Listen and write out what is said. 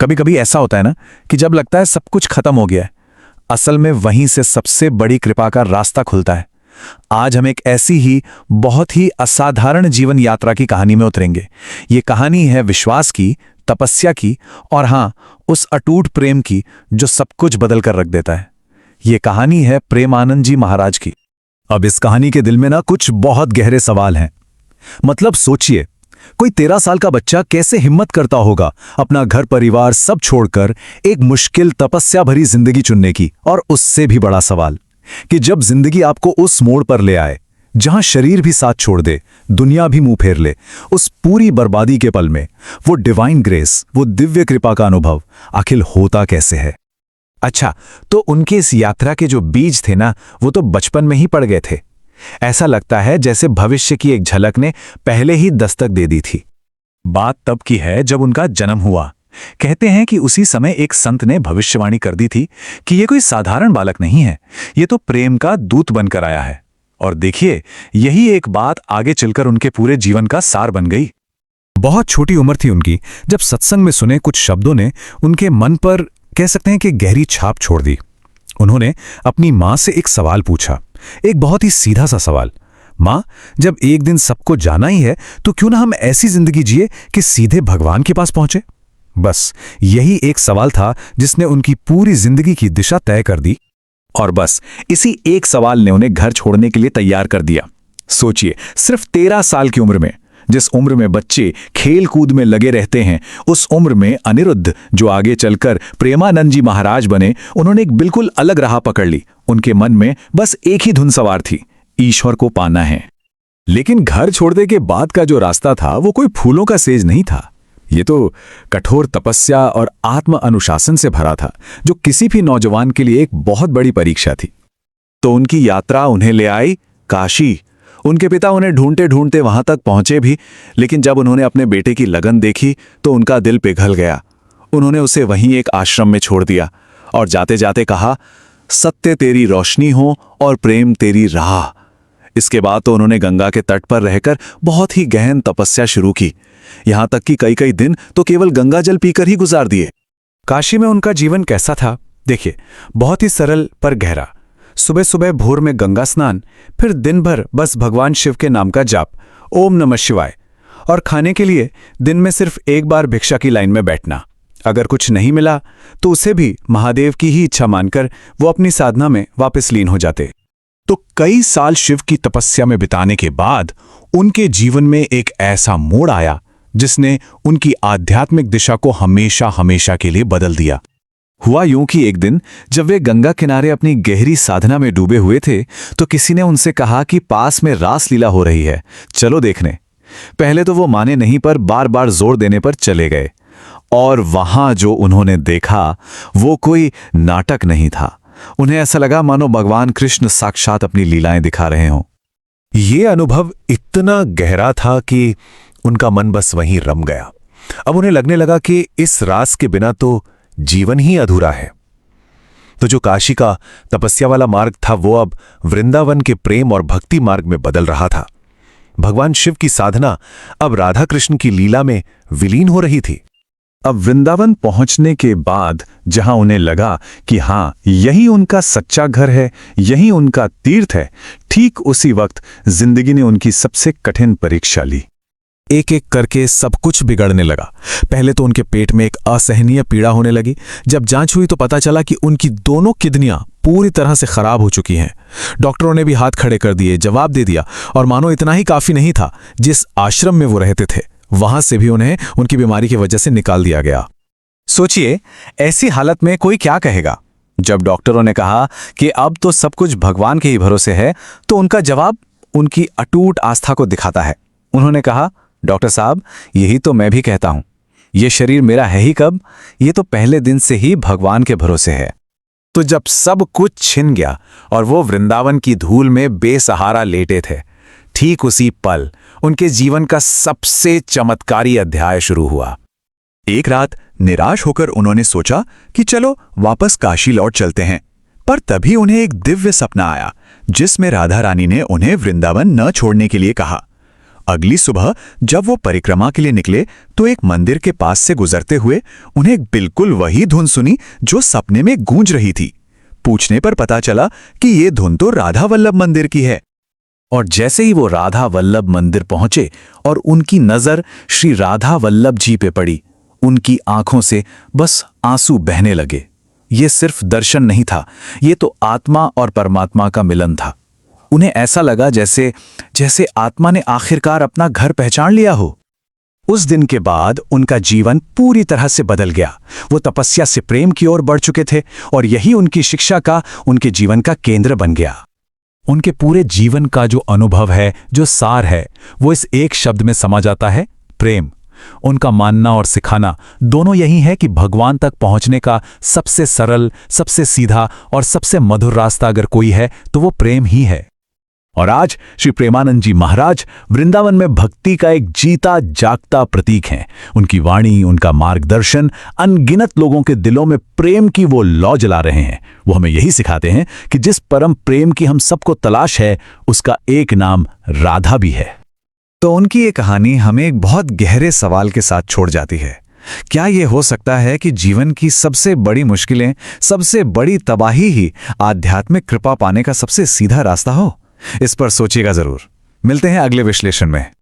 कभी कभी ऐसा होता है ना कि जब लगता है सब कुछ खत्म हो गया है, असल में वहीं से सबसे बड़ी कृपा का रास्ता खुलता है। आज हम एक ऐसी ही बहुत ही असाधारण जीवन यात्रा की कहानी में उतरेंगे। ये कहानी है विश्वास की, तपस्या की और हां, उस अटूट प्रेम की जो सब कुछ बदल कर रख देता है। ये कहानी है प्रेमानंद जी महाराज की। अब इस कहानी के दिल में ना कुछ बहुत गहरे सवाल हैं। मतलब सोचिए, कोई 13 साल का बच्चा कैसे हिम्मत करता होगा अपना घर परिवार सब छोड़कर एक मुश्किल तपस्या भरी जिंदगी चुनने की। और उससे भी बड़ा सवाल कि जब जिंदगी आपको उस मोड़ पर ले आए जहां शरीर भी साथ छोड़ दे, दुनिया भी मुंह फेर ले, उस पूरी बर्बादी के पल में वो डिवाइन ग्रेस, वो दिव्य कृपा का अनुभव आखिर होता कैसे है। अच्छा, तो उनके इस यात्रा के जो बीज थे ना, वो तो बचपन में ही पड़ गए थे। ऐसा लगता है जैसे भविष्य की एक झलक ने पहले ही दस्तक दे दी थी। बात तब की है जब उनका जन्म हुआ। कहते हैं कि उसी समय एक संत ने भविष्यवाणी कर दी थी कि ये कोई साधारण बालक नहीं है, ये तो प्रेम का दूत बनकर आया है। और देखिए, यही एक बात आगे चलकर उनके पूरे जीवन का सार बन गई। बहुत छोटी उम्र थी उनकी जब सत्संग में सुने कुछ शब्दों ने उनके मन पर, कह सकते हैं कि गहरी छाप छोड़ दी। उन्होंने अपनी मां से एक सवाल पूछा, एक बहुत ही सीधा सा सवाल। मां, जब एक दिन सबको जाना ही है तो क्यों ना हम ऐसी जिंदगी जिए कि सीधे भगवान के पास पहुंचे। बस यही एक सवाल था जिसने उनकी पूरी जिंदगी की दिशा तय कर दी। और बस इसी एक सवाल ने उन्हें घर छोड़ने के लिए तैयार कर दिया। सोचिए, सिर्फ 13 साल की उम्र में, जिस उम्र में बच्चे खेल कूद में लगे रहते हैं, उस उम्र में अनिरुद्ध, जो आगे चलकर प्रेमानंद जी महाराज बने, उन्होंने एक बिल्कुल अलग राह पकड़ ली। उनके मन में बस एक ही धुन सवार थी, ईश्वर को पाना है। लेकिन घर छोड़ने के बाद का जो रास्ता था वो कोई फूलों का सेज नहीं था। ये तो कठोर तपस्या और आत्म अनुशासन से भरा था, जो किसी भी नौजवान के लिए एक बहुत बड़ी परीक्षा थी। तो उनकी यात्रा उन्हें ले आई काशी। उनके पिता उन्हें ढूंढते ढूंढते वहां तक पहुंचे भी, लेकिन जब उन्होंने अपने बेटे की लगन देखी तो उनका दिल पिघल गया। उन्होंने उसे वहीं एक आश्रम में छोड़ दिया और जाते जाते कहा, सत्य तेरी रोशनी हो और प्रेम तेरी राह। इसके बाद तो उन्होंने गंगा के तट पर रहकर बहुत ही गहन तपस्या शुरू की। यहां तक कि कई कई दिन तो केवल गंगा जल पीकर ही गुजार दिए। काशी में उनका जीवन कैसा था? देखिए, बहुत ही सरल पर गहरा। सुबह सुबह भोर में गंगा स्नान, फिर दिन भर बस भगवान शिव के नाम का जाप, ओम नमः शिवाय। और खाने के लिए दिन में सिर्फ एक बार भिक्षा की लाइन में बैठना। अगर कुछ नहीं मिला तो उसे भी महादेव की ही इच्छा मानकर वो अपनी साधना में वापस लीन हो जाते। तो कई साल शिव की तपस्या में बिताने के बाद उनके जीवन में एक ऐसा मोड़ आया जिसने उनकी आध्यात्मिक दिशा को हमेशा हमेशा के लिए बदल दिया। हुआ यूं कि एक दिन जब वे गंगा किनारे अपनी गहरी साधना में डूबे हुए थे तो किसी ने उनसे कहा कि पास में रासलीला हो रही है, चलो देखने। पहले तो वो माने नहीं, पर बार बार जोर देने पर चले गए। और वहां जो उन्होंने देखा वो कोई नाटक नहीं था। उन्हें ऐसा लगा मानो भगवान कृष्ण साक्षात अपनी लीलाएं दिखा रहे हों। ये अनुभव इतना गहरा था कि उनका मन बस वहीं रम गया। अब उन्हें लगने लगा कि इस रास के बिना तो जीवन ही अधूरा है। तो जो काशी का तपस्या वाला मार्ग था वो अब वृंदावन के प्रेम और भक्ति मार्ग में बदल रहा था। भगवान शिव की साधना अब राधा कृष्ण की लीला में विलीन हो रही थी। अब वृंदावन पहुंचने के बाद जहां उन्हें लगा कि हां, यही उनका सच्चा घर है, यही उनका तीर्थ है, ठीक उसी वक्त जिंदगी ने उनकी सबसे कठिन परीक्षा ली। एक एक करके सब कुछ बिगड़ने लगा। पहले तो उनके पेट में एक असहनीय पीड़ा होने लगी। जब जांच हुई तो पता चला कि उनकी दोनों किडनियां पूरी तरह से खराब हो चुकी हैं। डॉक्टरों ने भी हाथ खड़े कर दिए, जवाब दे दिया। और मानो इतना ही काफी नहीं था, जिस आश्रम में वो रहते थे वहां से भी उन्हें उनकी बीमारी की वजह से निकाल दिया गया। सोचिए, ऐसी हालत में कोई क्या कहेगा? जब डॉक्टरों ने कहा कि अब तो सब कुछ भगवान के ही भरोसे है, तो उनका जवाब उनकी अटूट आस्था को दिखाता है। उन्होंने कहा, डॉक्टर साहब, यही तो मैं भी कहता हूं, ये शरीर मेरा है ही कब, ये तो पहले दिन से ही भगवान के भरोसे है। तो जब सब कुछ छिन गया और वो वृंदावन की धूल में बेसहारा लेटे थे, ठीक उसी पल उनके जीवन का सबसे चमत्कारी अध्याय शुरू हुआ। एक रात निराश होकर उन्होंने सोचा कि चलो वापस काशी लौट चलते हैं। पर तभी उन्हें एक दिव्य सपना आया जिसमें राधा रानी ने उन्हें वृंदावन न छोड़ने के लिए कहा। अगली सुबह जब वो परिक्रमा के लिए निकले तो एक मंदिर के पास से गुजरते हुए उन्हें बिल्कुल वही धुन सुनी जो सपने में गूंज रही थी। पूछने पर पता चला कि ये धुन तो राधा वल्लभ मंदिर की है। और जैसे ही वो राधा वल्लभ मंदिर पहुंचे और उनकी नजर श्री राधा वल्लभ जी पे पड़ी, उनकी आंखों से बस आंसू बहने लगे। ये सिर्फ दर्शन नहीं था, ये तो आत्मा और परमात्मा का मिलन था। उन्हें ऐसा लगा जैसे आत्मा ने आखिरकार अपना घर पहचान लिया हो। उस दिन के बाद उनका जीवन पूरी तरह से बदल गया। वो तपस्या से प्रेम की ओर बढ़ चुके थे और यही उनकी शिक्षा का, उनके जीवन का केंद्र बन गया। उनके पूरे जीवन का जो अनुभव है, जो सार है, वो इस एक शब्द में समा जाता है, प्रेम। उनका मानना और सिखाना दोनों यही है कि भगवान तक पहुंचने का सबसे सरल, सबसे सीधा और सबसे मधुर रास्ता अगर कोई है तो वो प्रेम ही है। और आज श्री प्रेमानंद जी महाराज वृंदावन में भक्ति का एक जीता जागता प्रतीक हैं। उनकी वाणी, उनका मार्गदर्शन अनगिनत लोगों के दिलों में प्रेम की वो लौ जला रहे हैं। वो हमें यही सिखाते हैं कि जिस परम प्रेम की हम सबको तलाश है, उसका एक नाम राधा भी है। तो उनकी ये कहानी हमें एक बहुत गहरे सवाल के साथ छोड़ जाती है। क्या ये हो सकता है कि जीवन की सबसे बड़ी मुश्किलें, सबसे बड़ी तबाही ही आध्यात्मिक कृपा पाने का सबसे सीधा रास्ता हो? इस पर सोचिएगा जरूर। मिलते हैं अगले विश्लेषण में।